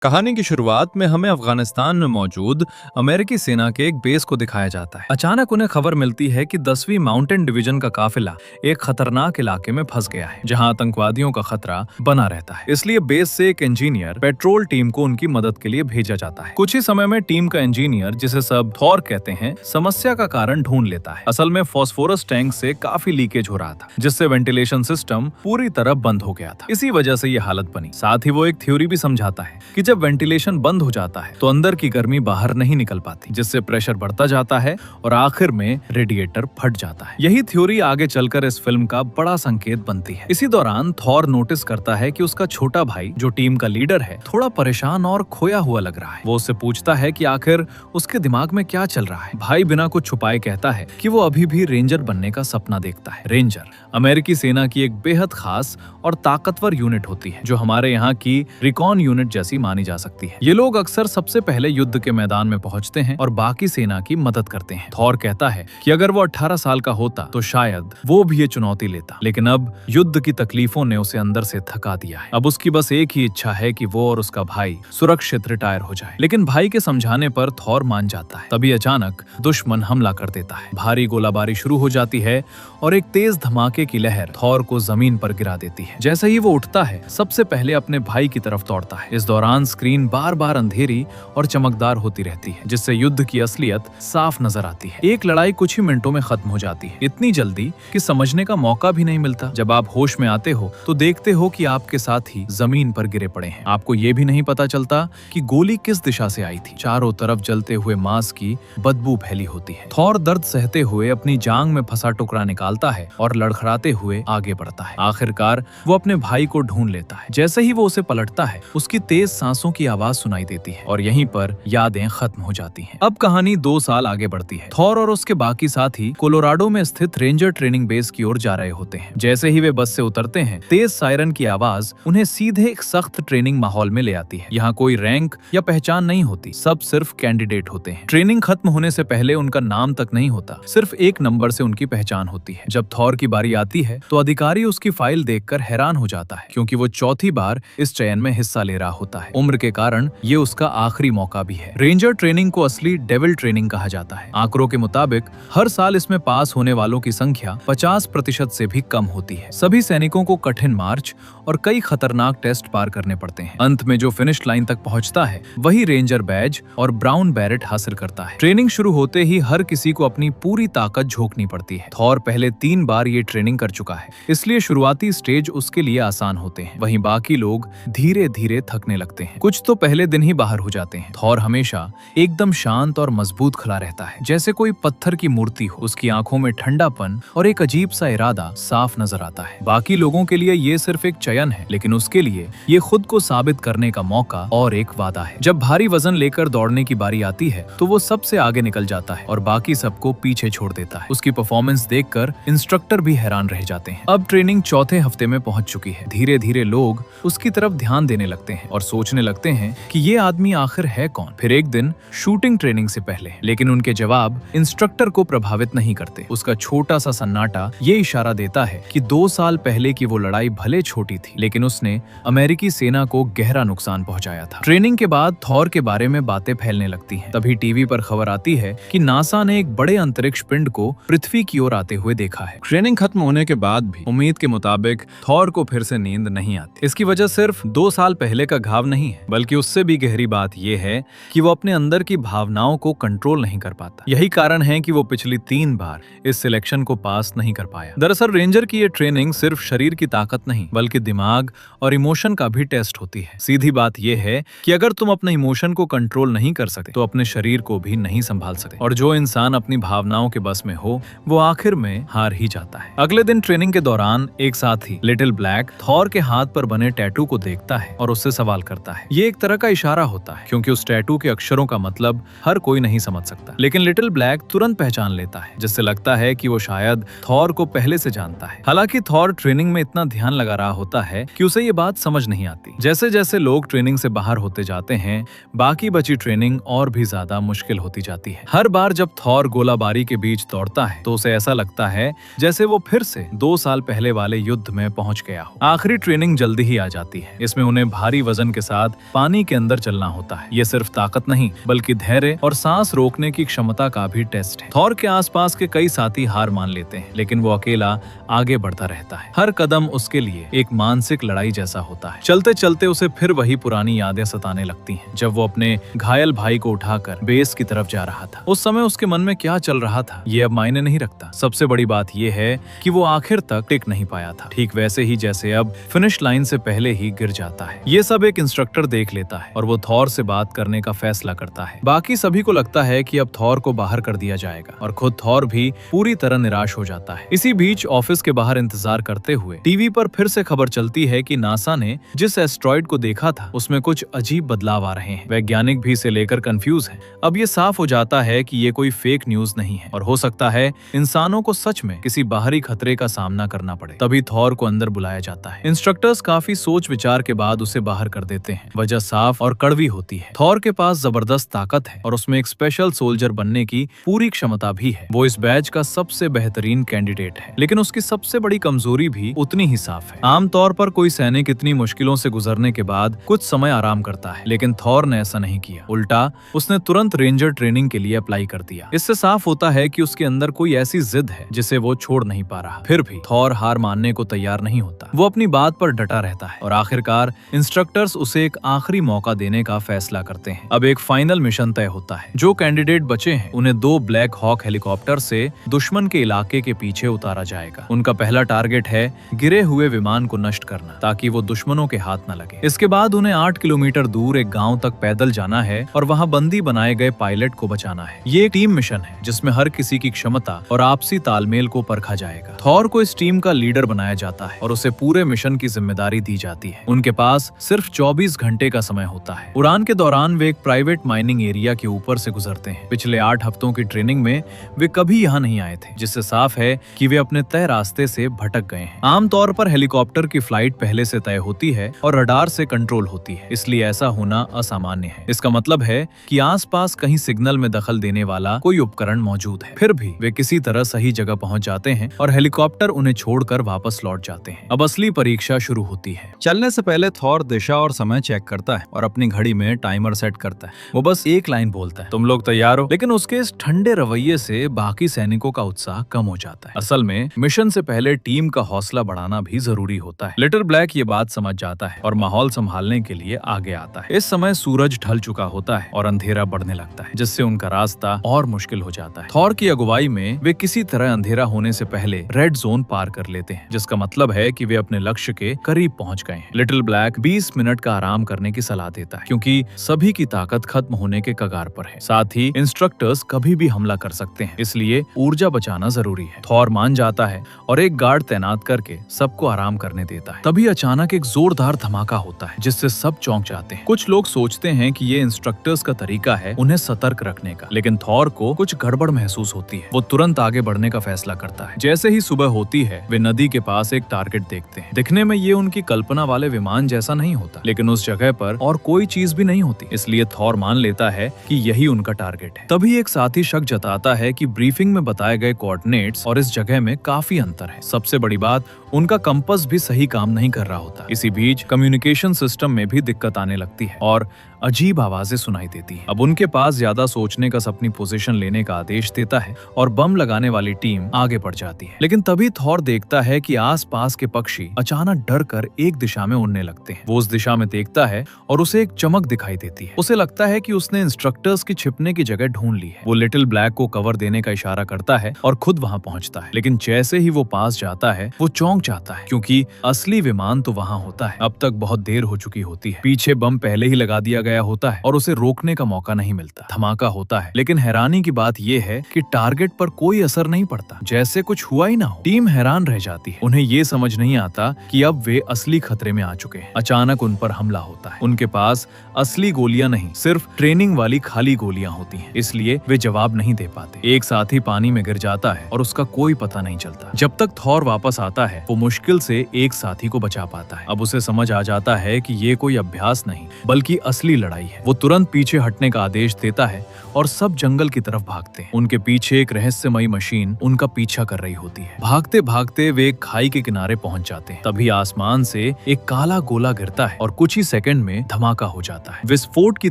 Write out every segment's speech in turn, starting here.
कहानी की शुरुआत में हमें अफगानिस्तान में मौजूद अमेरिकी सेना के एक बेस को दिखाया जाता है। अचानक उन्हें खबर मिलती है कि 10वीं माउंटेन डिवीजन का काफिला एक खतरनाक इलाके में फंस गया है, जहां आतंकवादियों का खतरा बना रहता है। इसलिए बेस से एक इंजीनियर पेट्रोल टीम को उनकी मदद के लिए भेजा जाता है। कुछ ही समय में टीम का इंजीनियर, जिसे सब थॉर कहते हैं, समस्या का कारण ढूंढ लेता है। असल में फास्फोरस टैंक से काफी लीकेज हो रहा था, जिससे वेंटिलेशन सिस्टम पूरी तरह बंद हो गया था। इसी वजह से ये हालत बनी। साथ ही वो एक थ्योरी भी समझाता है कि जब वेंटिलेशन बंद हो जाता है तो अंदर की गर्मी बाहर नहीं निकल पाती, जिससे प्रेशर बढ़ता जाता है और आखिर में रेडिएटर फट जाता है। यही थ्योरी आगे चलकर इस फिल्म का बड़ा संकेत बनती है। इसी दौरान थॉर नोटिस करता है कि उसका छोटा भाई, जो टीम का लीडर है, थोड़ा परेशान और खोया हुआ लग रहा है। वो उससे पूछता है कि आखिर उसके दिमाग में क्या चल रहा है। भाई बिना कुछ छुपाए कहता है कि वो अभी भी रेंजर बनने का सपना देखता है। रेंजर अमेरिकी सेना की एक बेहद खास और ताकतवर यूनिट होती है, जो हमारे यहाँ की रिकॉन यूनिट जैसी मानी जा सकती है। ये लोग अक्सर सबसे पहले युद्ध के मैदान में पहुंचते हैं और बाकी सेना की मदद करते हैं। थॉर कहता है कि अगर वो 18 साल का होता तो शायद वो भी ये चुनौती लेता, लेकिन अब युद्ध की तकलीफों ने उसे अंदर से थका दिया है। अब उसकी बस एक ही इच्छा है कि वो और उसका भाई सुरक्षित रिटायर हो जाए। लेकिन भाई के समझाने पर थॉर मान जाता है। तभी अचानक दुश्मन हमला कर देता है। भारी गोलाबारी शुरू हो जाती है और एक तेज धमाके की लहर थॉर को जमीन पर गिरा देती है। जैसे ही वो उठता है, सबसे पहले अपने भाई की तरफ दौड़ता है। इस दौरान स्क्रीन बार बार अंधेरी और चमकदार होती रहती है, जिससे युद्ध की असलियत साफ नजर आती है। एक लड़ाई कुछ ही मिनटों में खत्म हो जाती है, इतनी जल्दी कि समझने का मौका भी नहीं मिलता। जब आप होश में आते हो तो देखते हो कि आपके साथी जमीन पर गिरे पड़े हैं। आपको ये भी नहीं पता चलता कि गोली किस दिशा से आई थी। चारों तरफ जलते हुए मांस की बदबू फैली होती है। थॉर दर्द सहते हुए अपनी जांग में फंसा टुकड़ा निकालता है और लड़खड़ाते हुए आगे बढ़ता है। आखिरकार वो अपने भाई को ढूंढ लेता है। जैसे ही वो उसे पलटता है, उसकी तेज सांसों की आवाज सुनाई देती है और यहीं पर यादें खत्म हो जाती हैं। अब कहानी 2 साल आगे बढ़ती है। थॉर और उसके बाकी साथी कोलोराडो में स्थित रेंजर ट्रेनिंग बेस की ओर जा रहे होते हैं। जैसे ही वे बस से उतरते हैं, तेज सायरन की आवाज उन्हें सीधे एक सख्त ट्रेनिंग माहौल में ले आती है। यहाँ कोई रैंक या पहचान नहीं होती, सब सिर्फ कैंडिडेट होते हैं। ट्रेनिंग खत्म होने से पहले उनका नाम तक नहीं होता, सिर्फ एक नंबर से उनकी पहचान होती है। जब थॉर की बारी आती है तो अधिकारी उसकी फाइल देखकर हैरान हो जाता है, क्योंकि वो चौथी बार इस चयन में हिस्सा ले रहा होता है। उम्र के कारण ये उसका आखिरी मौका भी है। रेंजर ट्रेनिंग को असली डेविल ट्रेनिंग कहा जाता है। आंकड़ों के मुताबिक हर साल इसमें पास होने वालों की संख्या 50% से भी कम होती है। सभी सैनिकों को कठिन मार्च और कई खतरनाक टेस्ट पार करने पड़ते हैं। अंत में जो फिनिश लाइन तक पहुंचता है, वही रेंजर बैज और ब्राउन बैरेट हासिल करता है। ट्रेनिंग शुरू होते ही हर किसी को अपनी पूरी ताकत झोंकनी पड़ती है। थॉर पहले 3 बार ये ट्रेनिंग कर चुका है, इसलिए शुरुआती स्टेज उसके लिए आसान होते हैं। वहीं बाकी लोग धीरे धीरे थकने लगते हैं। कुछ तो पहले दिन ही बाहर हो जाते हैं। थॉर हमेशा एकदम शांत और मजबूत खड़ा रहता है, जैसे कोई पत्थर की मूर्ति हो। उसकी आंखों में ठंडापन और एक अजीब सा इरादा साफ नजर आता है। बाकी लोगों के लिए ये सिर्फ एक चयन है, लेकिन उसके लिए ये खुद को साबित करने का मौका और एक वादा है। जब भारी वजन लेकर दौड़ने की बारी आती है तो वो सबसे आगे निकल जाता है और बाकी सबको पीछे छोड़ देता है। उसकी परफॉर्मेंस देखकर इंस्ट्रक्टर भी हैरान रह जाते हैं। अब ट्रेनिंग चौथे हफ्ते में पहुंच चुकी है। धीरे धीरे लोग उसकी तरफ ध्यान देने लगते हैं और सोचने लगते हैं कि ये आदमी आखिर है कौन। फिर एक दिन शूटिंग ट्रेनिंग से पहले, लेकिन उनके जवाब इंस्ट्रक्टर को प्रभावित नहीं करते। उसका छोटा सा सन्नाटा ये इशारा देता है कि 2 साल पहले की वो लड़ाई भले छोटी थी, लेकिन उसने अमेरिकी सेना को गहरा नुकसान पहुंचाया था। ट्रेनिंग के बाद थॉर के बारे में बातें फैलने लगती हैं। तभी टीवी पर खबर आती है कि नासा ने एक बड़े अंतरिक्ष पिंड को पृथ्वी की ओर आते हुए देखा है। ट्रेनिंग खत्म होने के बाद भी उम्मीद के मुताबिक थॉर को फिर से नींद नहीं आती। इसकी वजह सिर्फ 2 साल पहले का घाव नहीं है, बल्कि उससे भी गहरी बात यह है कि वो अपने अंदर की भावनाओं को कंट्रोल नहीं कर पाता। यही कारण है कि वो पिछली 3 बार इस सिलेक्शन को पास नहीं कर पाया। दरअसल रेंजर की ये ट्रेनिंग सिर्फ शरीर की ताकत नहीं, बल्कि दिमाग और इमोशन का भी टेस्ट होती है। सीधी बात यह है कि अगर तुम अपने इमोशन को कंट्रोल नहीं कर सकते तो अपने शरीर को भी नहीं संभाल सकते, और जो इंसान अपनी भावनाओं के बस में हो वो आखिर में हार ही जाता है। अगले दिन ट्रेनिंग के दौरान एक साथी लिटिल ब्लैक थॉर के हाथ पर बने टैटू को देखता है और उससे सवाल करता है। ये एक तरह का इशारा होता है, क्योंकि उस टैटू के अक्षरों का मतलब हर कोई नहीं समझ सकता, लेकिन लिटिल ब्लैक तुरंत पहचान लेता है, जिससे लगता है कि वो शायद थॉर को पहले से जानता है। हालांकि थॉर ट्रेनिंग में इतना ध्यान लगा रहा होता है कि उसे ये बात समझ नहीं आती। जैसे जैसे लोग ट्रेनिंग से बाहर होते जाते हैं, बाकी बची ट्रेनिंग और भी ज्यादा मुश्किल होती जाती है। हर बार जब थॉर गोलाबारी के बीच दौड़ता है तो उसे ऐसा लगता है जैसे वो फिर फिर से 2 साल पहले वाले युद्ध में पहुंच गया हो। आखिरी ट्रेनिंग जल्दी ही आ जाती है। इसमें उन्हें भारी वजन के साथ पानी के अंदर चलना होता है। ये सिर्फ ताकत नहीं बल्कि धैर्य और सांस रोकने की क्षमता का भी टेस्ट है। थॉर के आसपास के कई साथी हार मान लेते हैं, लेकिन वो अकेला आगे बढ़ता रहता है। हर कदम उसके लिए एक मानसिक लड़ाई जैसा होता है। चलते चलते उसे फिर वही पुरानी यादें सताने लगती हैं, जब वो अपने घायल भाई को उठाकर बेस की तरफ जा रहा था। उस समय उसके मन में क्या चल रहा था ये अब मायने नहीं रखता। सबसे बड़ी बात ये है कि वो आखिर तक टिक नहीं पाया था, ठीक वैसे ही जैसे अब फिनिश लाइन से पहले ही गिर जाता है। ये सब एक इंस्ट्रक्टर देख लेता है और वो थॉर से बात करने का फैसला करता है। बाकी सभी को लगता है कि अब थॉर को बाहर कर दिया जाएगा और खुद थॉर भी पूरी तरह निराश हो जाता है। इसी बीच ऑफिस के बाहर इंतजार करते हुए टीवी पर फिर से खबर चलती है कि नासा ने जिस एस्ट्रॉइड को देखा था उसमें कुछ अजीब बदलाव आ रहे हैं। वैज्ञानिक भी इसे लेकर कंफ्यूज हैं। अब ये साफ हो जाता है कि ये कोई फेक न्यूज नहीं है और हो सकता है इंसानों को सच में किसी बाहरी खतरे का सामना करना पड़े। तभी थॉर को अंदर बुलाया जाता है। इंस्ट्रक्टर्स काफी सोच विचार के बाद उसे बाहर कर देते हैं। वजह साफ और कड़वी होती है। थॉर के पास जबरदस्त ताकत है और उसमें एक स्पेशल सोल्जर बनने की पूरी क्षमता भी है। वो इस बैच का सबसे बेहतरीन कैंडिडेट है, लेकिन उसकी सबसे बड़ी कमजोरी भी उतनी ही साफ है। आमतौर पर कोई सैनिक इतनी मुश्किलों से गुजरने के बाद कुछ समय आराम करता है, लेकिन थॉर ने ऐसा नहीं किया। उल्टा उसने तुरंत रेंजर ट्रेनिंग के लिए अप्लाई कर दिया। इससे साफ होता है कि उसके अंदर कोई ऐसी जिद है जिसे वो छोड़ नहीं पा रहा। फिर भी थॉर हार मानने को तैयार नहीं होता। वो अपनी बात पर डटा रहता है और आखिरकार इंस्ट्रक्टर्स उसे एक आखिरी मौका देने का फैसला करते हैं। अब एक फाइनल मिशन तय होता है। जो कैंडिडेट बचे हैं उन्हें 2 ब्लैक हॉक हेलीकॉप्टर से दुश्मन के इलाके के पीछे उतारा जाएगा। उनका पहला टारगेट है गिरे हुए विमान को नष्ट करना, ताकि वो दुश्मनों के हाथ न लगे। इसके बाद उन्हें 8 किलोमीटर दूर एक गांव तक पैदल जाना है और वहां बंदी बनाए गए पायलट को बचाना है। ये एक टीम मिशन है जिसमें हर किसी की क्षमता और आपसी तालमेल को परखा जाएगा। थॉर को इस टीम का लीडर बनाया जाता है और उसे पूरे मिशन की जिम्मेदारी दी जाती है। उनके पास सिर्फ 24 घंटे का समय होता है। उड़ान के दौरान वे एक प्राइवेट माइनिंग एरिया के ऊपर से गुजरते हैं। पिछले 8 हफ्तों की ट्रेनिंग में वे कभी यहाँ नहीं आए थे, जिससे साफ है कि वे अपने तय रास्ते से भटक गए हैं। आमतौर पर हेलीकॉप्टर की फ्लाइट पहले से तय होती है और रडार से कंट्रोल होती है, इसलिए ऐसा होना असामान्य है। इसका मतलब है कि आसपास कहीं सिग्नल में दखल देने वाला कोई उपकरण मौजूद है। फिर भी वे किसी तरह सही जगह पहुंच जाते हैं और हेलीकॉप्टर उन्हें छोड़कर वापस लौट जाते हैं। अब असली परीक्षा शुरू होती है। चलने से पहले थॉर दिशा और समय चेक करता है और अपनी घड़ी में टाइमर सेट करता है। वो बस एक लाइन बोलता है, तुम लोग तैयार हो? लेकिन उसके इस ठंडे रवैये से बाकी सैनिकों का उत्साह कम हो जाता है। असल में मिशन से पहले टीम का हौसला बढ़ाना भी जरूरी होता है। लिटिल ब्लैक ये बात समझ जाता है और माहौल संभालने के लिए आगे आता है। इस समय सूरज ढल चुका होता है और अंधेरा बढ़ने लगता है, जिससे उनका रास्ता और मुश्किल हो जाता है। थॉर की अगुवाई में वे किसी तरह अंधेरा होने से पहले रेड जोन पार कर लेते हैं, जिसका मतलब है कि वे अपने लक्ष्य के करीब पहुंच गए हैं। लिटिल ब्लैक 20 मिनट का आराम करने की सलाह देता है, क्योंकि सभी की ताकत खत्म होने के कगार पर है। साथ ही इंस्ट्रक्टर्स कभी भी हमला कर सकते हैं, इसलिए ऊर्जा बचाना जरूरी है। थॉर मान जाता है और एक गार्ड तैनात करके सबको आराम करने देता है। तभी अचानक एक जोरदार धमाका होता है, जिससे सब चौंक जाते हैं। कुछ लोग सोचते हैं कि ये इंस्ट्रक्टर्स का तरीका है उन्हें सतर्क रखने का, लेकिन थॉर को कुछ गड़बड़ महसूस होती है। वो तुरंत आगे बढ़ने का फैसला करता है। जैसे ही सुबह होती है वे नदी के पास एक टारगेट देखते हैं। दिखने में ये उनकी कल्पना वाले विमान जैसा नहीं होता, लेकिन उस जगह पर और कोई चीज भी नहीं होती, इसलिए थॉर मान लेता है कि यही उनका टारगेट है। तभी एक साथी शक जताता है कि ब्रीफिंग में बताए गए कोऑर्डिनेट्स और इस जगह में काफी अंतर है। सबसे बड़ी बात, उनका कंपास भी सही काम नहीं कर रहा होता। इसी बीच कम्युनिकेशन सिस्टम में भी दिक्कत आने लगती है और अजीब आवाजें सुनाई देती हैं। अब उनके पास ज्यादा सोचने का अपनी पोजीशन लेने का आदेश देता है और बम लगाने वाली टीम आगे बढ़ जाती है। लेकिन तभी थॉर देखता है कि आसपास के पक्षी अचानक डर कर एक दिशा में उड़ने लगते हैं। वो उस दिशा में देखता है और उसे एक चमक दिखाई देती है। उसे लगता है कि उसने इंस्ट्रक्टर्स की छिपने की जगह ढूंढ ली है। वो लिटिल ब्लैक को कवर देने का इशारा करता है और खुद वहां पहुंचता है, लेकिन जैसे ही वो पास जाता है वो चौंक जाता है, क्योंकि असली विमान तो वहां होता है। अब तक बहुत देर हो चुकी होती है। पीछे बम पहले ही लगा दिया गया होता है और उसे रोकने का मौका नहीं मिलता। धमाका होता है, लेकिन हैरानी की बात यह है कि टारगेट पर कोई असर नहीं पड़ता, जैसे कुछ हुआ ही ना हो। टीम हैरान रह जाती है। उन्हें ये समझ नहीं आता कि अब वे असली खतरे में आ चुके हैं। अचानक उन पर हमला होता है। उनके पास असली गोलियां नहीं, सिर्फ ट्रेनिंग वाली खाली गोलियां होती हैं, इसलिए वे जवाब नहीं दे पाते। एक साथी पानी में गिर जाता है और उसका कोई पता नहीं चलता। जब तक थॉर वापस आता है वो मुश्किल से एक साथी को बचा पाता है। अब उसे समझ आ जाता है कि ये कोई अभ्यास नहीं बल्कि असली लड़ाई है। वो तुरंत पीछे हटने का आदेश देता है और सब जंगल की तरफ भागते हैं। उनके पीछे एक रहस्यमयी मशीन उनका पीछा कर रही होती है। भागते भागते वे एक खाई के किनारे पहुंच जाते हैं। तभी आसमान से एक काला गोला गिरता है और कुछ ही सेकंड में धमाका हो जाता है। विस्फोट की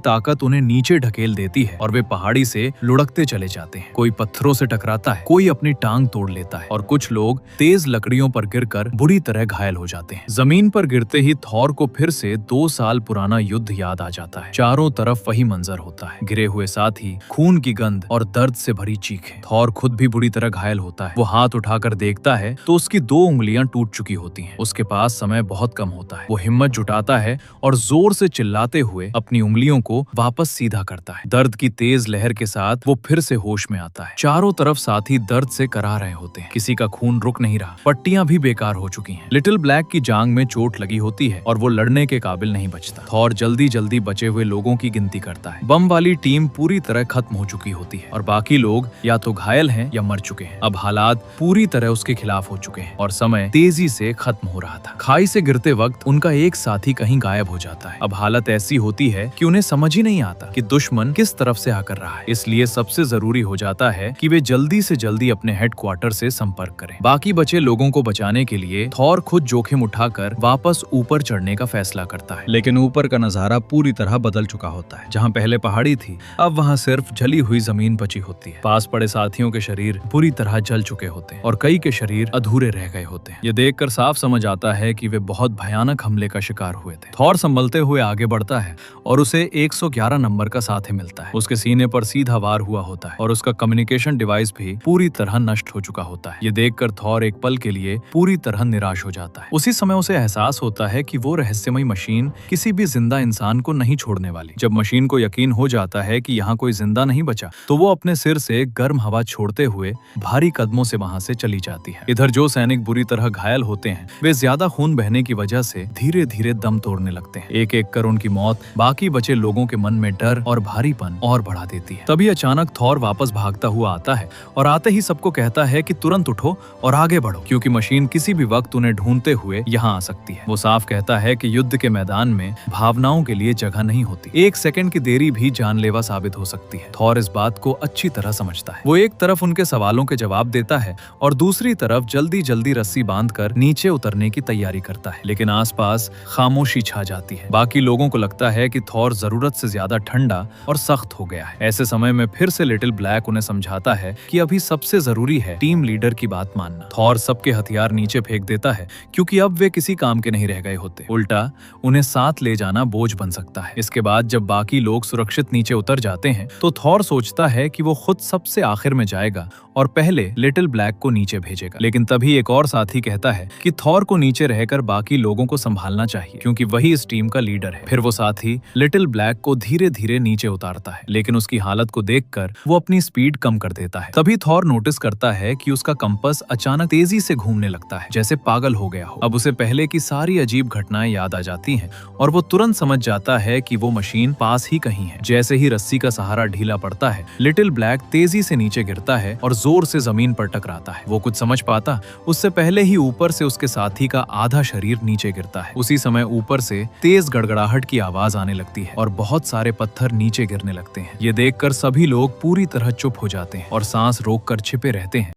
ताकत उन्हें नीचे ढकेल देती है और वे पहाड़ी से लुढ़कते चले जाते हैं। कोई पत्थरों से टकराता है, कोई अपनी टांग तोड़ लेता है और कुछ लोग तेज लकड़ियों पर गिरकर बुरी तरह घायल हो जाते हैं। जमीन पर गिरते ही थॉर को फिर से 2 साल पुराना युद्ध याद आ जाता है। चारों तरफ वही मंजर होता है, गिरे हुए साथी, खून की गंध और दर्द से भरी चीखें। थॉर खुद भी बुरी तरह घायल होता है। वो हाथ उठाकर देखता है तो उसकी 2 उंगलियां टूट चुकी होती हैं। उसके पास समय बहुत कम होता है। वो हिम्मत जुटाता है और जोर से चिल्लाते हुए अपनी उंगलियों को वापस सीधा करता है। दर्द की तेज लहर के साथ वो फिर से होश में आता है। चारों तरफ साथी दर्द से करा रहे होते हैं। किसी का खून रुक नहीं रहा, पट्टियां भी बेकार हो चुकी हैं। लिटिल ब्लैक की जांग में चोट लगी होती है और वो लड़ने के काबिल नहीं बचता। थॉर जल्दी जल्दी बचे हुए लोगों की गिनती करता है। बम वाली टीम पूरी तरह खत्म हो चुकी होती है और बाकी लोग या तो घायल हैं या मर चुके हैं। अब हालात पूरी तरह उसके खिलाफ हो चुके हैं और समय तेजी से खत्म हो रहा था। खाई से गिरते वक्त उनका एक साथी कहीं गायब हो जाता है। अब हालत ऐसी होती है कि उन्हें समझ ही नहीं आता कि दुश्मन किस तरफ से आकर रहा है। इसलिए सबसे जरूरी हो जाता है कि वे जल्दी से जल्दी अपने हेडक्वार्टर से संपर्क करें। बाकी बचे लोगों को बचाने के लिए थॉर खुद जोखिम उठाकर वापस ऊपर चढ़ने का फैसला करता है। लेकिन ऊपर का नजारा पूरी तरह बदल चुका होता है। जहाँ पहले पहाड़ी थी, अब वहाँ सिर्फ जली हुई जमीन बची होती है। पास पड़े साथियों के शरीर पूरी तरह जल चुके होते हैं और कई के शरीर अधूरे रह गए होते हैं। ये देखकर साफ समझ आता है कि वे बहुत भयानक हमले का शिकार हुए थे। थॉर संभलते हुए आगे बढ़ता है और उसे 111 नंबर का साथी मिलता है। उसके सीने पर सीधा वार हुआ होता है और उसका कम्युनिकेशन डिवाइस भी पूरी तरह नष्ट हो चुका होता है। ये देखकर थॉर एक पल के लिए पूरी तरह निराश हो जाता है। उसी समय उसे एहसास होता है कि वो रहस्यमयी मशीन किसी भी जिंदा इंसान को नहीं छोड़ने वाली। जब मशीन को यकीन हो जाता है कि यहाँ कोई जिंदा नहीं बचा तो वो अपने सिर से गर्म हवा छोड़ते हुए भारी कदमों से वहाँ से चली जाती है। इधर जो सैनिक बुरी तरह घायल होते हैं वे ज्यादा खून बहने की वजह से धीरे धीरे दम तोड़ने लगते हैं। एक एक कर उनकी मौत बाकी बचे लोगों के मन में डर और भारीपन और बढ़ा देती है। तभी अचानक थॉर वापस भागता हुआ आता है और आते ही सबको कहता है कि तुरंत उठो और आगे बढ़ो, क्योंकि मशीन किसी भी वक्त उन्हें ढूंढते हुए यहाँ आ सकती है। वो साफ कहता है कि युद्ध के मैदान में भावनाओं के लिए जगह नहीं होती। 1 सेकंड की देरी भी जानलेवा साबित हो सकती है। थॉर इस बात को अच्छी तरह समझता है। वो एक तरफ उनके सवालों के जवाब देता है और दूसरी तरफ जल्दी जल्दी रस्सी बांधकर नीचे उतरने की तैयारी करता है। लेकिन आसपास खामोशी छा जाती है। बाकी लोगों को लगता है कि थॉर जरूरत से ज्यादा ठंडा और सख्त हो गया है। ऐसे समय में फिर से लिटिल ब्लैक उन्हें समझाता है कि अभी सबसे जरूरी है टीम लीडर की बात मानना। थॉर सबके हथियार नीचे फेंक देता है क्योंकि अब वे किसी काम के नहीं रह गए होते। उल्टा उन्हें साथ ले जाना बोझ बन सकता है। इसके बाद जब बाकी लोग सुरक्षित नीचे उतर जाते हैं तो थॉर सोचता है कि वो खुद सबसे आखिर में जाएगा और पहले लिटिल ब्लैक को नीचे भेजेगा। लेकिन तभी एक और साथी कहता है कि थॉर को नीचे रहकर बाकी लोगों को संभालना चाहिए क्योंकि वही इस टीम का लीडर है। फिर वो साथी लिटिल ब्लैक को धीरे धीरे नीचे उतारता है, लेकिन उसकी हालत को देखकर वो अपनी स्पीड कम कर देता है। तभी थॉर नोटिस करता है कि उसका कंपास अचानक तेजी से घूमने लगता है, जैसे पागल हो गया हो। अब उसे पहले की सारी अजीब घटनाएं याद आ जाती हैं और वो तुरंत समझ जाता है कि वो मशीन पास ही कहीं है। जैसे ही रस्सी का सहारा ढीला पड़ता है, लिटिल ब्लैक तेजी से नीचे गिरता है और जोर से जमीन पर टकराता है। वो कुछ समझ पाता उससे पहले ही ऊपर से उसके साथी का आधा शरीर नीचे गिरता है। उसी समय ऊपर से तेज गड़गड़ाहट की आवाज आने लगती है और बहुत सारे पत्थर नीचे गिरने लगते हैं। ये देखकर सभी लोग पूरी तरह चुप हो जाते हैं और सांस रोककर छिपे रहते हैं।